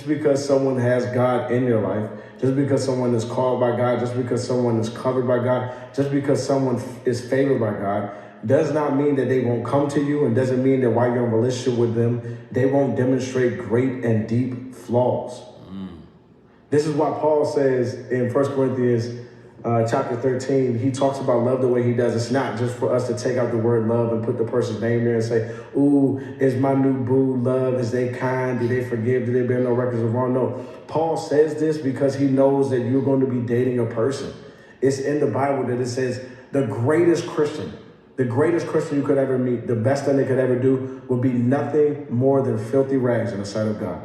Just because someone has God in their life, just because someone is called by God, just because someone is covered by God, just because someone is favored by God, does not mean that they won't come to you, and doesn't mean that while you're in a relationship with them, they won't demonstrate great and deep flaws. This is why Paul says in 1 Corinthians chapter 13, he talks about love the way he does. It's not just for us to take out the word love and put the person's name there and say, ooh, is my new boo love? Is they kind? Do they forgive? Do they bear no records of wrong? No. Paul says this because he knows that you're going to be dating a person. It's in the Bible that it says the greatest Christian you could ever meet, the best thing they could ever do would be nothing more than filthy rags in the sight of God.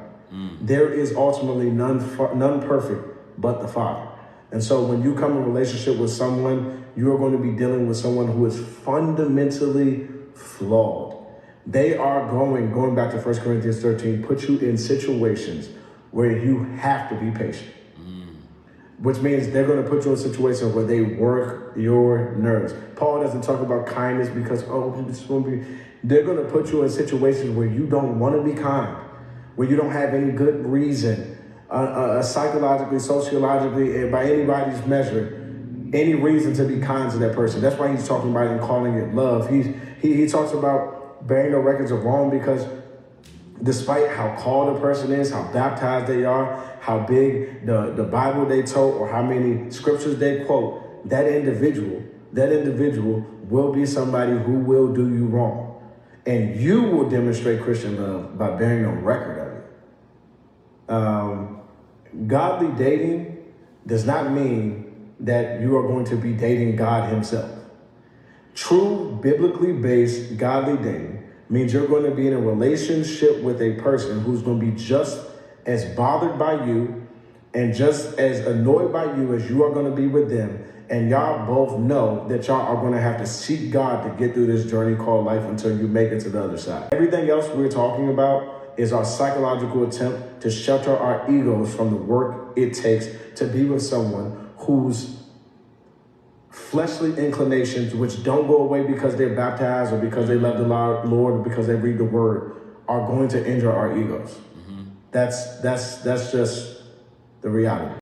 There is ultimately none perfect but the Father. And so when you come in a relationship with someone, you are going to be dealing with someone who is fundamentally flawed. They are going back to 1 Corinthians 13, put you in situations where you have to be patient. Which means they're going to put you in situations where they work your nerves. Paul doesn't talk about kindness because, they're going to put you in situations where you don't want to be kind, where you don't have any good reason, psychologically, sociologically, and by anybody's measure, any reason to be kind to that person. That's why he's talking about it and calling it love. He talks about bearing no records of wrong because despite how called a person is, how baptized they are, how big the Bible they tote, or how many scriptures they quote, that individual will be somebody who will do you wrong. And you will demonstrate Christian love by bearing no record of it. Godly dating does not mean that you are going to be dating God himself. True, biblically based, godly dating means you're going to be in a relationship with a person who's going to be just as bothered by you and just as annoyed by you as you are going to be with them. And y'all both know that y'all are going to have to seek God to get through this journey called life until you make it to the other side. Everything else we're talking about is our psychological attempt to shelter our egos from the work it takes to be with someone whose fleshly inclinations, which don't go away because they're baptized or because they love the Lord or because they read the word, are going to injure our egos. That's just the reality.